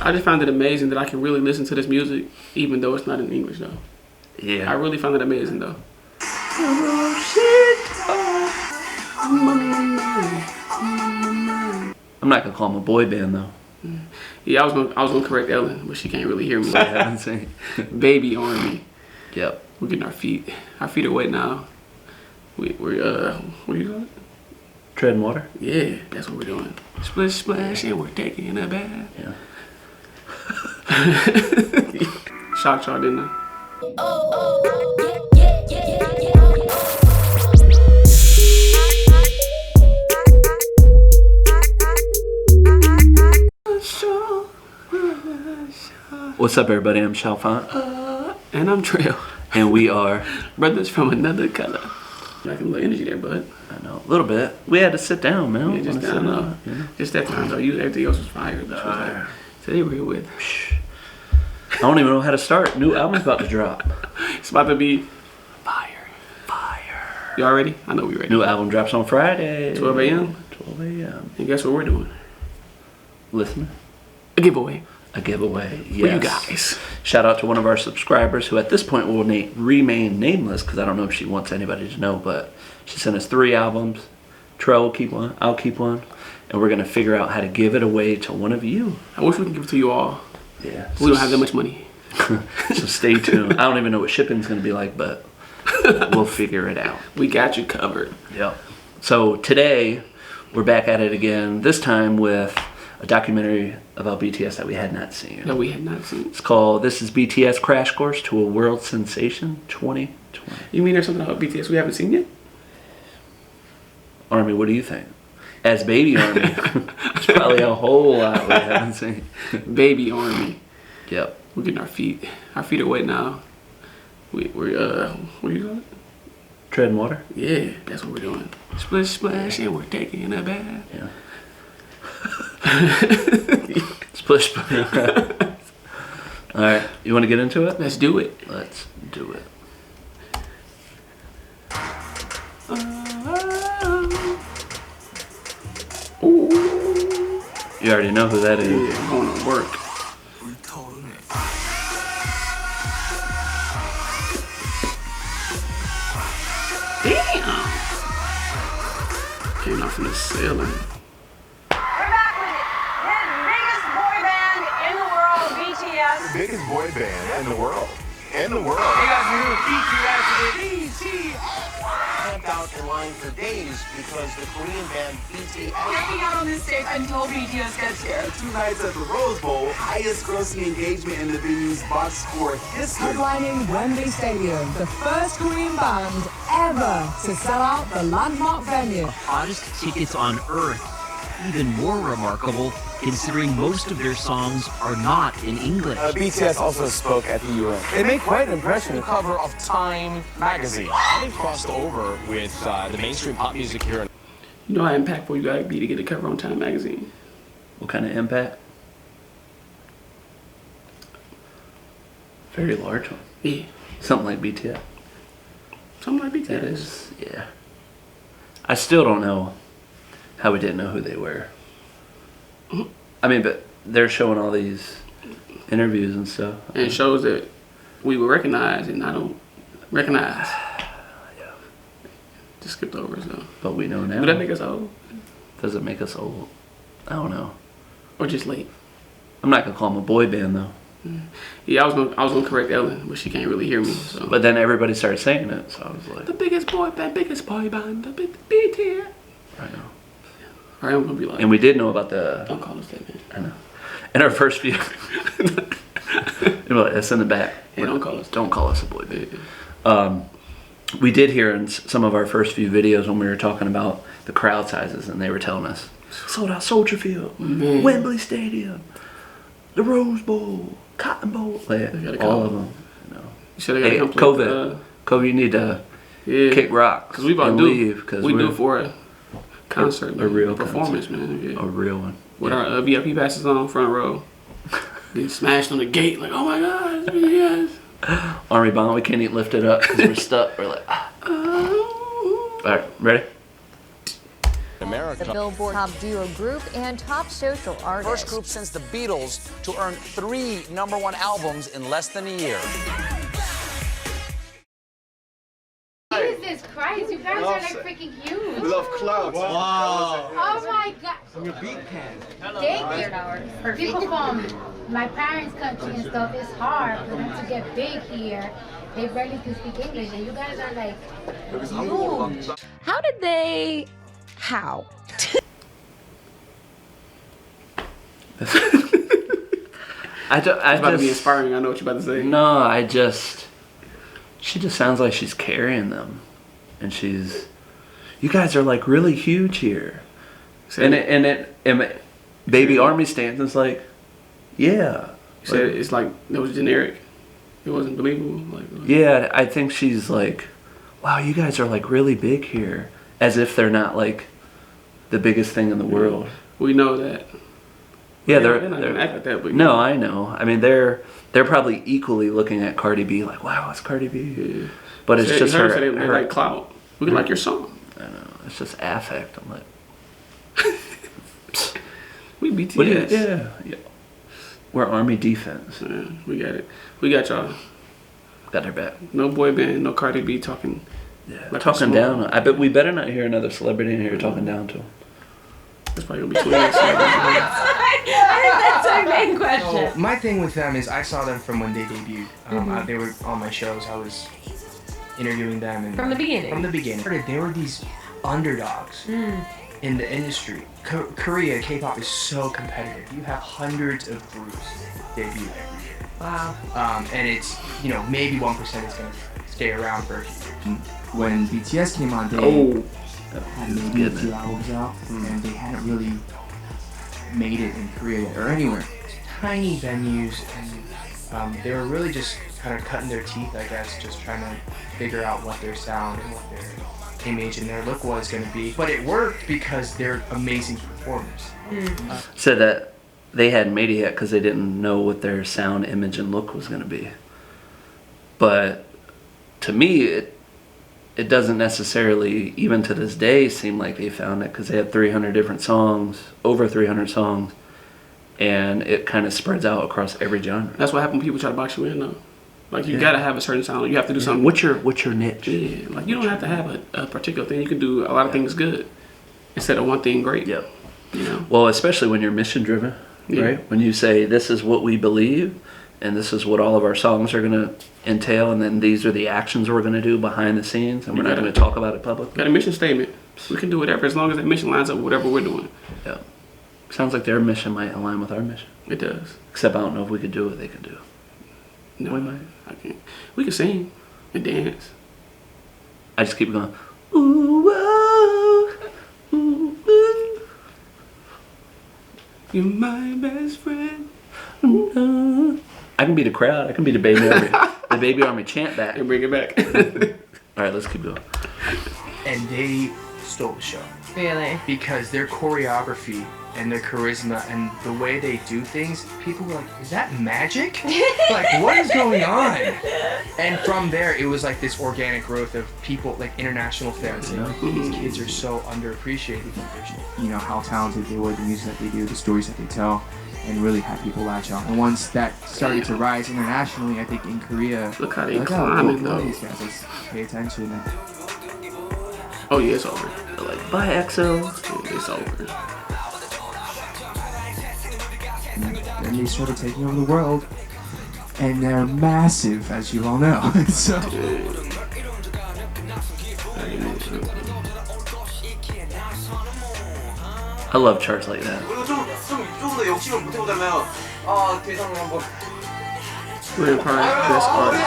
I just found it amazing that I can really listen to this music, even though it's not in English, though. Yeah. I really found it amazing, though. I'm not gonna call them a boy band though. Yeah, I was gonna correct Ellen, but she can't really hear me. I haven't seen. Baby Army. Yep. We're getting our feet are wet now. We're what do you call it? Treading water. Yeah, that's what we're doing. Splish splash, and we're taking a bath. Yeah. Shocked y'all, didn't I? What's up, everybody? I'm Chalfant. And I'm Trail. And we are brothers from another color. Like a little energy there, bud. I know, a little bit. We had to sit down, man. Yeah, just down though. Yeah. Just that time though. Everything else was fire. So they were here with. I don't even know how to start. New album's about to drop. It's about to be fire. Y'all ready? I know we ready. New album drops on Friday. 12 a.m. 12 a.m. And guess what we're doing? Listening. A giveaway. A giveaway, yes. For you guys. Shout out to one of our subscribers who at this point will remain nameless because I don't know if she wants anybody to know, but she sent us 3 albums. Trell will keep one, I'll keep one, and we're going to figure out how to give it away to one of you. I wish we could give it to you all. Yeah. We don't have that much money. So stay tuned. I don't even know what shipping's going to be like, but we'll figure it out. We got you covered. Yep. So today, we're back at it again, this time with a documentary about BTS that we had not seen. That we had not seen. It's called This is BTS Crash Course to a World Sensation 2020. You mean there's something about BTS we haven't seen yet? Army, what do you think? As Baby Army, there's probably a whole lot we haven't seen. Baby Army. Yep. We're getting our feet are wet now. We're what do you call it? Treading water? Yeah, that's what we're doing. Splish splash, and we're taking a bath. Yeah. Splish splash. All right, you want to get into it? Let's do it. Let's do it. Ooh. You already know who that is. Yeah, I'm going to work. Damn. Came out from the ceiling. We're back with it. The biggest boy band in the world, BTS. The biggest boy band in the world. In the world. Hey guys, we're here with BTS. Camped out in line for days because the Korean band BTS. Hanging out on this stage until BTS gets here. 2 nights at the Rose Bowl, highest grossing engagement in the venue's box score history. Headlining Wembley Stadium, the first Korean band ever to sell out the landmark venue. Hottest tickets on earth. Even more remarkable, considering most of their songs are not in English. BTS also spoke at the UN. They made quite an impression. The cover of Time magazine. They've crossed over with the mainstream pop music here. You know how impactful you gotta be to get a cover on Time magazine. What kind of impact? Very large one. Yeah. Something like BTS. Something like BTS. That is, yeah. I still don't know how we didn't know who they were. I mean, but they're showing all these interviews and stuff. And it shows that we will recognize and I don't recognize. Yeah. Just skipped over, so. But we know now. Would that make us old? Does it make us old? I don't know. Or just late? I'm not gonna call them a boy band though. Yeah, I was gonna correct Ellen, but she can't really hear me. So. But then everybody started saying it, so I was like, the biggest boy band, the BTS. I know. Alright, I'm gonna be like. And we did know about the. Don't call us that, man. I know. In our first few. It's in the back. Yeah, don't call us. Don't call us a boy band. We did hear in some of our first few videos when we were talking about the crowd sizes, and they were telling us sold out Soldier Field, Wembley Stadium, the Rose Bowl, Cotton Bowl, all of them. You know. You should have got COVID. COVID, you need to kick rock because we about to leave. We do for a concert, a real performance, concert. Man. Yeah. A real one. With our VIP passes on front row, getting smashed on the gate like, oh my God, it's BTS. Army bomb, we can't even lift it up because we're stuck. We're like, ah. All right, ready? America. The Billboard Top Duo Group and Top Social Artist. First group since the Beatles to earn 3 #1 albums in less than a year. Jesus Christ, you guys are like freaking huge. Love clouds. Wow. Oh my God. I'm your beat pan. Thank you. People from my parents' country and stuff, it's hard for them to get big here. They barely can speak English, and you guys are like huge. How did they... How? I It's about to just be inspiring. I know what you're about to say. no. She just sounds like she's carrying them, and you guys are like really huge here, and Baby Army Stanton's like, yeah. You said it's like it was generic. It wasn't believable. Like Yeah, I think she's like, wow, you guys are like really big here, as if they're not like the biggest thing in the world. We know that. Yeah, they're not gonna act like that. But no, I know. I mean, they're probably equally looking at Cardi B like, wow, it's Cardi B. Yeah. But it's just her. They like clout. We can like your song. I know. It's just affect. I'm like, we BTS. Yeah. We're Army defense. Yeah, we got it. We got y'all. Got her back. No boy band, no Cardi B talking. Yeah, like talking down. I bet we better not hear another celebrity in here talking down to him. That's probably gonna be twins. That's our main question. So my thing with them is I saw them from when they debuted. They were on my shows. I was interviewing them. And From the beginning? From the beginning. They were these underdogs in the industry. Korea, K-pop is so competitive. You have hundreds of groups debut every year. Wow. And it's, maybe 1% is going to stay around for a few years. When BTS came on, they had maybe a few albums out, and they hadn't really made it in Korea or anywhere. Tiny venues, and they were really just kind of cutting their teeth, I guess, just trying to figure out what their sound and what their image and their look was going to be. But it worked because they're amazing performers. Said that they hadn't made it yet because they didn't know what their sound, image, and look was going to be. But to me, it doesn't necessarily, even to this day, seem like they found it, because they had 300 different songs, over 300 songs, and it kind of spreads out across every genre. That's what happens when people try to box you in, though. Like, you gotta have a certain sound. You have to do something. What's your niche? Yeah, like you don't have to have a particular thing. You can do a lot of things good instead of one thing great. Yep. You know. Well, especially when you're mission driven, right? When you say this is what we believe, and this is what all of our songs are gonna entail, and then these are the actions we're gonna do behind the scenes, and we're not gonna talk about it publicly. Got a mission statement. We can do whatever as long as that mission lines up with whatever we're doing. Yeah. Sounds like their mission might align with our mission. It does. Except I don't know if we could do what they could do. No, we might. I can't. We can sing and dance. I just keep going. Ooh, whoa, ooh, ooh. You're my best friend. Ooh. I can be the crowd. I can be the baby army. The baby army chant back. And bring it back. All right, let's keep going. And they stole the show. Really? Because their choreography and their charisma and the way they do things, people were like, is that magic? Like, what is going on? And from there, it was like this organic growth of people, like international fans saying, these kids are so underappreciated. You know, how talented they were, the music that they do, the stories that they tell, and really had people latch on. And once that started to rise internationally, I think in Korea, look how they climbing though. These guys, let's pay attention. Oh yeah, it's over. They're like, bye EXO. Yeah, it's over. And they started taking over the world, and they're massive, as you all know. So. I love charts like that. Grand Prize, best artist.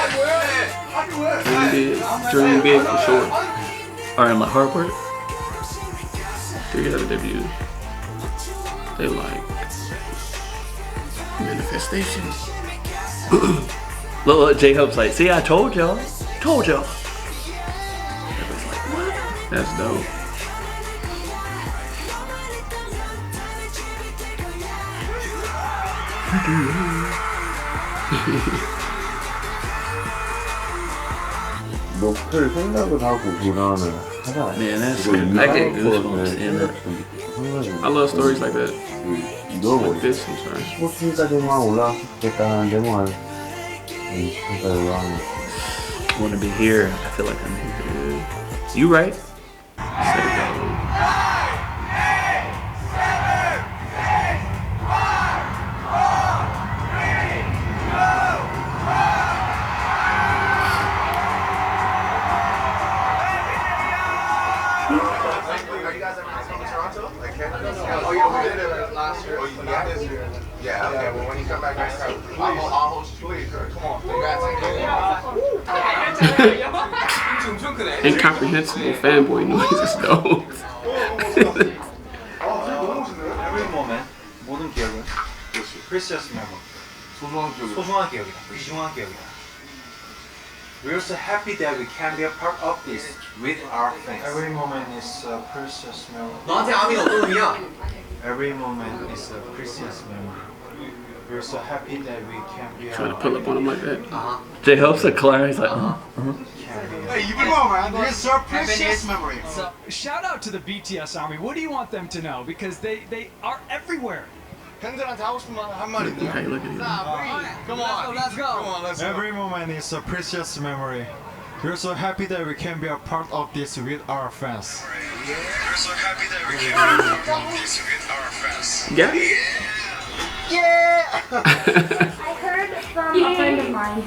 Dream big for sure. RM like hard work. 3 other debuts. They like manifestations. Look, J-Hope's like, see, I told y'all. Told y'all. Everybody's like, what? That's dope. 목표를 생각을 하고 불안해. Man, I get goosebumps seeing that. I love stories like that. Like this, I'm sorry. 15까지만 올라갔겠다는 데만 Want to be here? I feel like I'm here. You right? Yeah, okay, well when you come back next time, I'll host you. Please, come on. Incomprehensible fanboy noises though. Every moment, 모든 기억은 precious memory. 소중한 기억이다. 귀중한 기억이다. We are so happy that we can be a part of this with our friends. Every moment is a precious memory. 너한테 아미는 어떤 의미야? Every moment is a precious memory. We are so happy that we can be a Trying to pull up on him like that. J-Hope's a clown. He's like, Hey, even more, man. It's a precious memory. So, shout out to the BTS Army. What do you want them to know? Because they are everywhere. 팬들한테 하고 싶은 말 한마디 있나요? Okay, look at him. Come on, let's go. Come on, let's go. Every moment is a precious memory. We're so happy that we can be a part of this with our friends. We're so happy that we can be a part of this with our friends. Yeah. Yeah! I heard from a friend of mine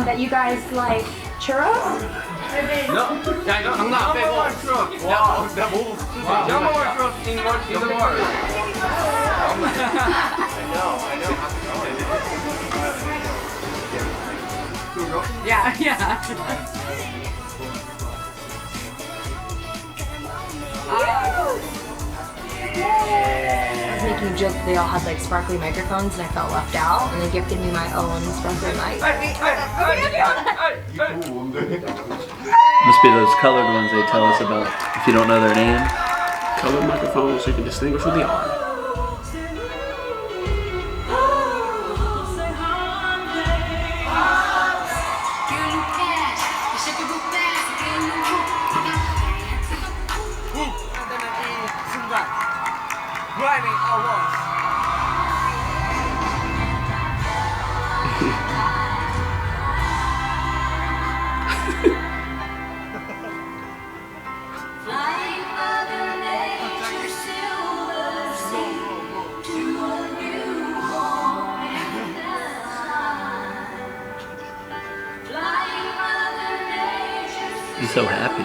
that you guys like churros? No. 야 이거 장난 안 빼고. 와, 내가 뭐? Number one churros in the world. I know. Yeah. I was making a joke that they all had like sparkly microphones and I felt left out and they gifted me my own sparkly mic. must be those colored ones they tell us about if you don't know their name. Colored microphones so you can distinguish who they are. He's so happy.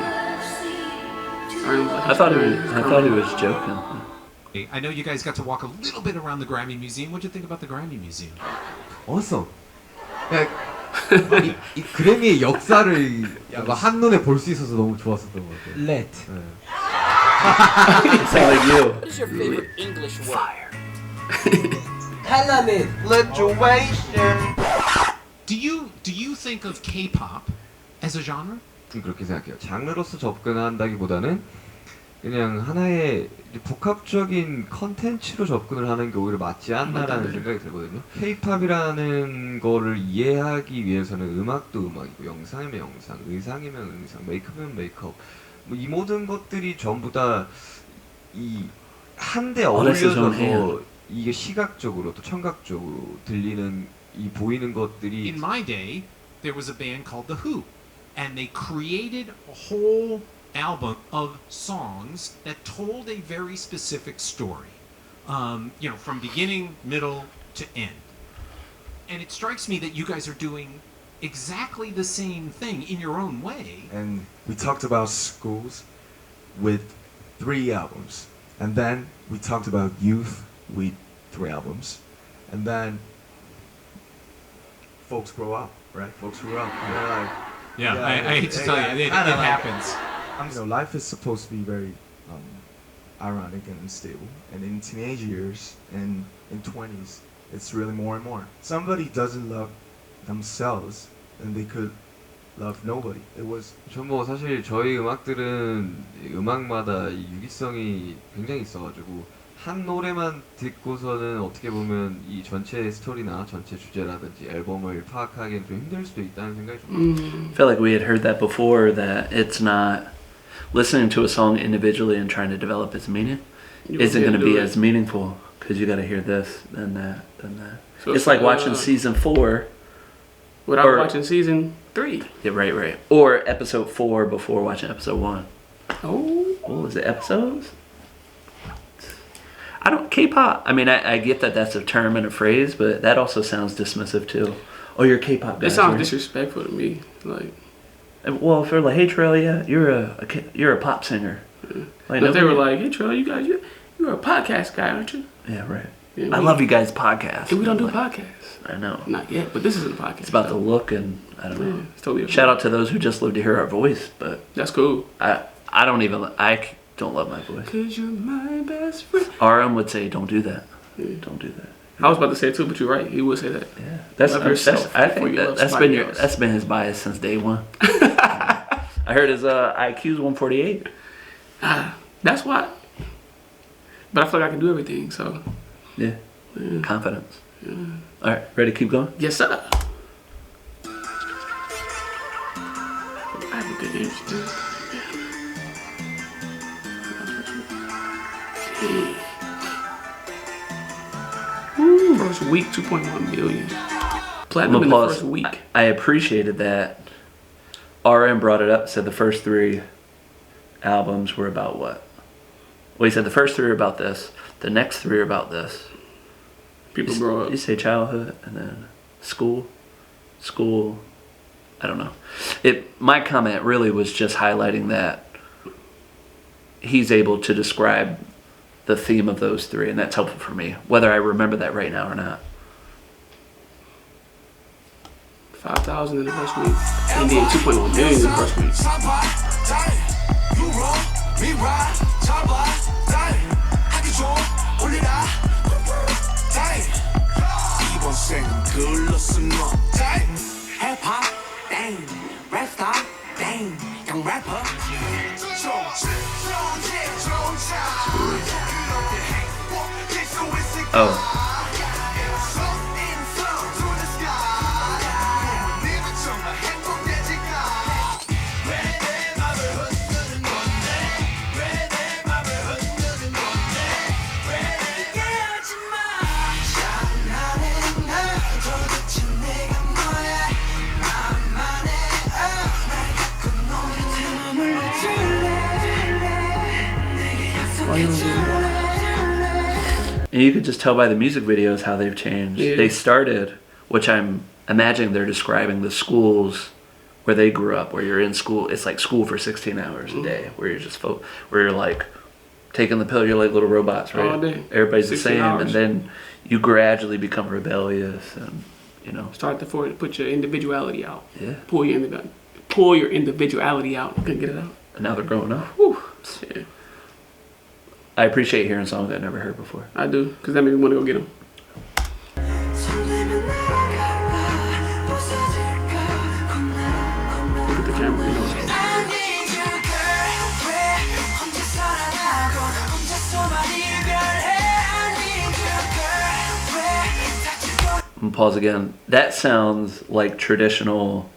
I thought he was joking. I know you guys got to walk a little bit around the Grammy Museum. What did you think about the Grammy Museum? Awesome. 이 그래미의 역사를 뭔가 한눈에 볼 수 있어서 너무 좋았었던 것 같아요. Lit. Sound like you. What is your favorite English word? Fire. Hellenic. Lituation. Do you think of K-pop as a genre? 그렇게 생각해요. 장르로서 접근한다기보다는 그냥 하나의 복합적인 컨텐츠로 접근을 하는 게 오히려 맞지 않나라는 생각이 들거든요. K-팝이라는 거를 이해하기 위해서는 음악도 음악이고 영상이면 영상, 의상이면 의상, 메이크업이면 메이크업 뭐 이 모든 것들이 전부 다 이 한데 어울려져서 이게 시각적으로 또 청각적으로 들리는 이 보이는 것들이 In my day, there was a band called The Who, and they created a whole album of songs that told a very specific story, from beginning, middle to end. And it strikes me that you guys are doing exactly the same thing in your own way. And we talked about schools with 3 albums, and then we talked about youth with 3 albums, and then folks grow up, right? Folks grow up. And they're like, I hate to tell you, it happens. Life is supposed to be very ironic and unstable, and in teenage years and in 20s, it's really more and more. Somebody doesn't love themselves, and they could love nobody. It was. 전부 사실 저희 음악들은 음악마다 이 유기성이 굉장히 있어가지고 한 노래만 듣고서는 어떻게 보면 이 전체 스토리나 전체 주제라든지 앨범을 파악하기엔 좀 힘들 수도 있다는 생각이 좀. I feel like we had heard that before, that it's not listening to a song individually and trying to develop its meaning You isn't can't going to do be it. as meaningful because you got to hear this, then that, then that. So it's like watching season 4 without watching season 3. Yeah, right. Or episode 4 before watching episode 1. Oh, is it episodes? I don't K-pop. I mean, I get that that's a term and a phrase, but that also sounds dismissive too. Oh, you're a K-pop guy. It sounds right? disrespectful to me. Like, well, if they're like, hey, Trail, yeah, you're a pop singer. Yeah. Like, if they were like, hey, Trail, you're a podcast guy, aren't you? Yeah, right. Yeah, I love you guys' podcasts. Yeah, we don't do podcasts. I know. Not yet, but this isn't a podcast. It's about the look and I don't know. Yeah, it's totally Shout out to those who just live to hear our voice, but that's cool. I don't love my voice. 'Cause you're my best friend. RM would say, don't do that. Yeah. Don't do that. I was about to say it too, but you're right. He would say that. Yeah, I think that's been his bias since day one. I heard his IQ's 148. That's why. But I feel like I can do everything. So yeah. Confidence. Yeah. All right, ready to keep going? Yes, sir. I have a good energy too. First week, 2.1 million. Platinum in the first week. I appreciated that. RM brought it up, said the first 3 albums were about what? Well, he said the first 3 are about this. The next 3 are about this. People grow up. You say childhood and then school. I don't know. My comment really was just highlighting that he's able to describe the theme of those 3, and that's helpful for me, whether I remember that right now or not. 5,000 in the first week, and then 2.1 million in the first week. Oh. And you could just tell by the music videos how they've changed. Yeah. They started, which I'm imagining they're describing the schools where they grew up, where you're in school. It's like school for 16 hours a day, where you're just where you're like taking the pill. You're like little robots, right? All day. Everybody's the 16 same, hours. and then you gradually become rebellious, and start to put your individuality out. Yeah. Pull your individuality out. Couldn't get it out. And now they're growing up. Whew. Yeah. I appreciate hearing songs I never heard before. I do, because that made me want to go get them. Look at the camera, you know what's And pause again. That sounds like traditional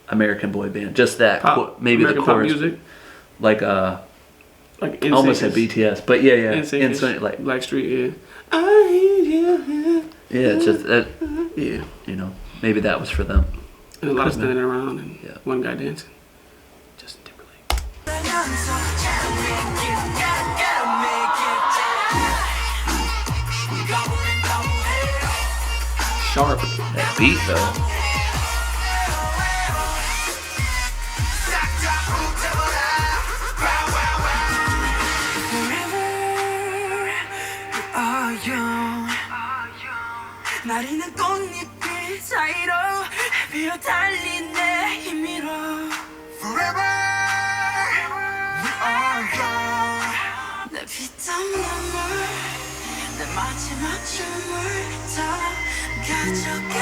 American boy band. Just that, maybe American the chorus, pop music, like NSYNC almost at BTS, but yeah, NSYNC, like Blackstreet, I need you. Yeah, it's just that. Yeah, maybe that was for them. And a lot of standing around and one guy dancing. Justin Timberlake. Sharp. That beat though. 나리는 꽃잎들 사이로 헤비어 달린 내 힘으로 Forever we are young 내 피땀 눈물 내 마지막 춤을 다 가져가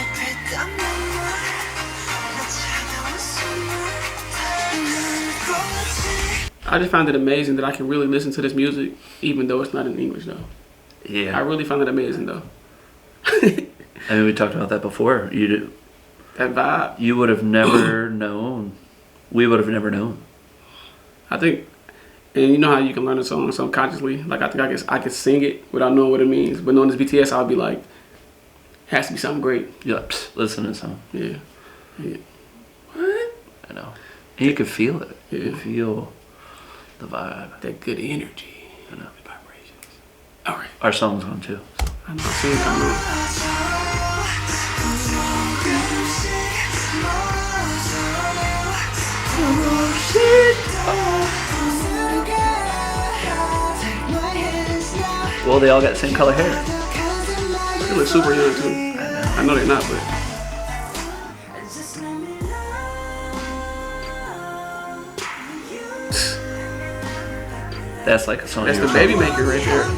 내 피땀 눈물 내 차가운 숨을 다 꽂지 I just found it amazing that I can really listen to this music, even though it's not in English, though. Yeah. I really found it amazing, though. I mean, we talked about that before. That vibe. You would have never known. We would have never known. I think, and you know how you can learn a song subconsciously. Like I think I could sing it without knowing what it means. But knowing it's BTS, I'll be like, has to be something great. You're like, psst, listen to this song. Yeah. What? I know. And you can feel it. Yeah. You can feel the vibe. That good energy. I know. The vibrations. All right. Our song's on too. I know. See it coming. Well, they all got the same color hair. They look super young too. I know they're not, but that's like a song. That's the baby maker right there.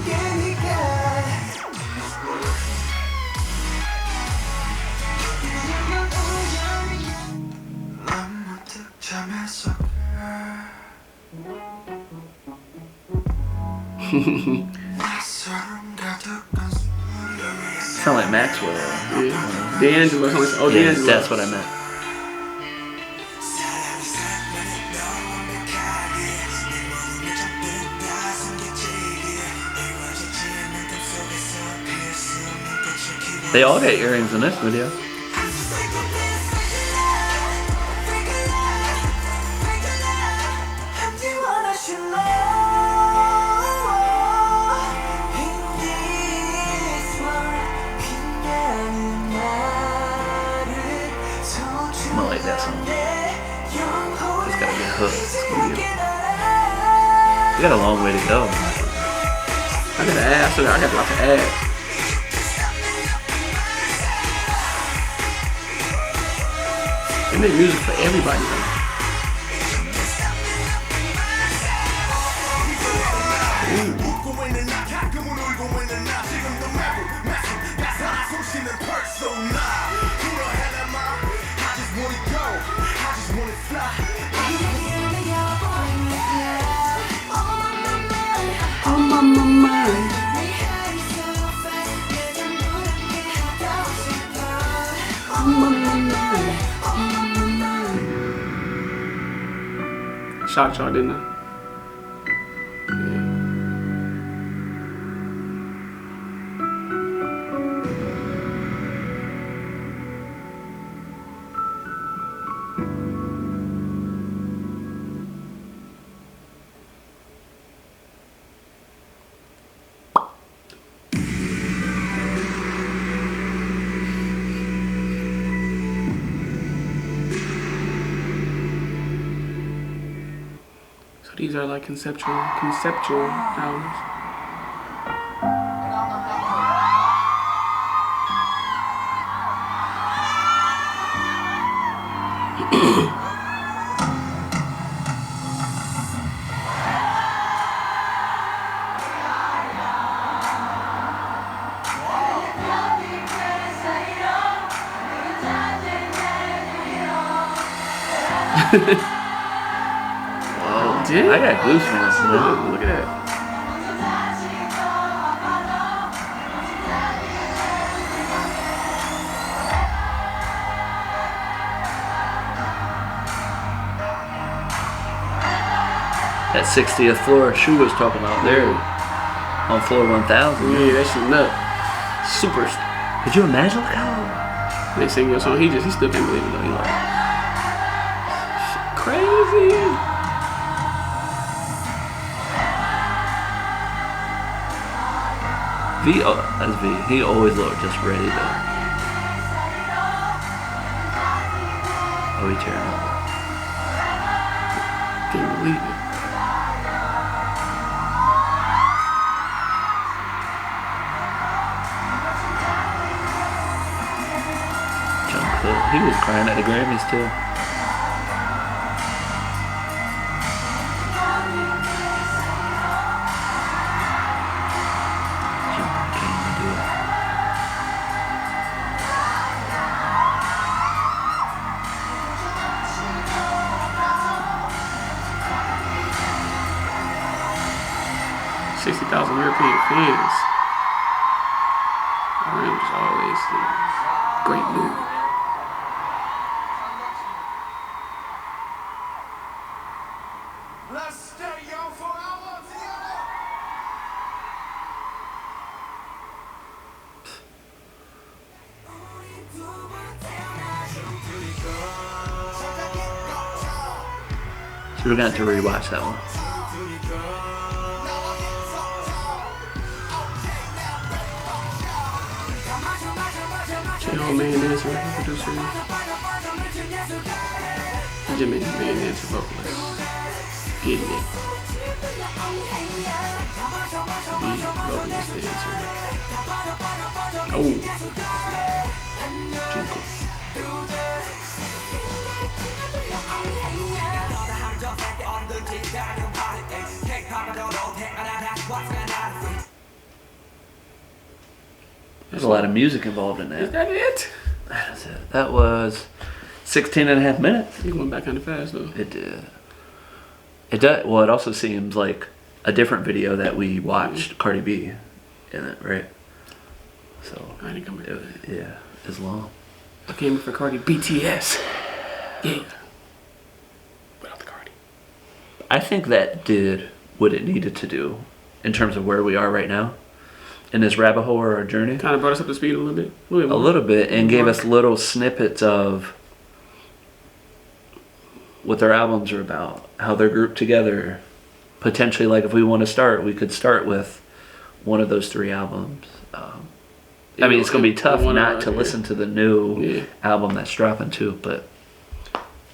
Sound like Maxwell. Yeah. D'Angelo. Oh, yeah, D'Angelo. that's what I meant. They all got earrings in this video. I like that song. It's got a good hook. It's gonna be we got a long way to go. I got to add. I got a lot to add. They make music for everybody, though. On my mind. Shocked y'all, didn't I? So these are like conceptual albums. Whoa, Dude. I got goosebumps, man. Look at that. That 60th floor Shu was talking about there on floor 1000. Yeah, that shit nuts. Super. Could you imagine how they sing your song? He still can't believe it though. He like shit crazy. That's V. He always looked just ready to. Oh, he tearing up. Can't believe it. He was crying at the Grammys too. Can't even do it. $60,000 European fans. RM is always in great mood. We're gonna have to rewatch that one. Channel main dancer, producer. Jimmy, main dancer, vocalist. Getting it. The vocalist dancer. Oh. Junko. There's a lot of music involved in that. Is that it? That is it. That was 16 and a half minutes. You went back kind of fast though. It did. It does. Well, it also seems like a different video that we watched Cardi B in it, right? So I didn't come here. Yeah, it's long. I came for Cardi BTS. Yeah. Without the Cardi. I think that did what it needed to do in terms of where we are right now in this rabbit hole or our journey. Kind of brought us up to speed a little bit. A little bit, and gave us little snippets of what their albums are about, how they're grouped together. Potentially, like if we want to start, we could start with one of those 3 albums. I mean, it's going to be tough not to listen to the new album that's dropping too, but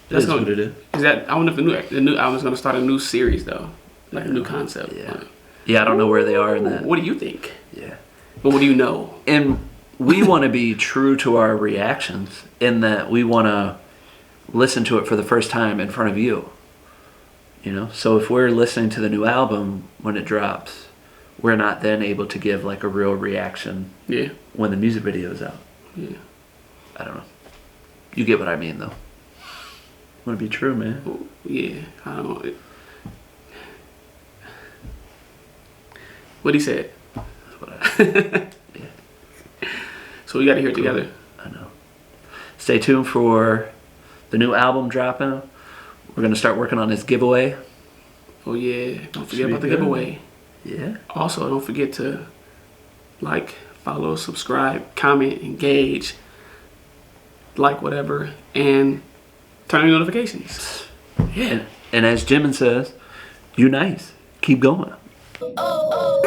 that's what it is. Is that? I wonder if the new album is going to start a new series though, like a new concept. Yeah. Yeah, I don't know where they are in that. What do you think? Yeah. But what do you know? And we want to be true to our reactions in that we want to listen to it for the first time in front of you. You know? So if we're listening to the new album when it drops, we're not then able to give like a real reaction when the music video is out. Yeah. I don't know. You get what I mean though. I want to be true, man. Oh, yeah. I don't know. What he said. That's what I yeah. So we got to hear it together. I know. Stay tuned for the new album dropping. We're going to start working on this giveaway. Oh yeah. Don't forget about the giveaway. Yeah. Also, don't forget to like, follow, subscribe, comment, engage, like whatever, and turn on your notifications. Yeah. And as Jimin says, you nice. Keep going. Oh,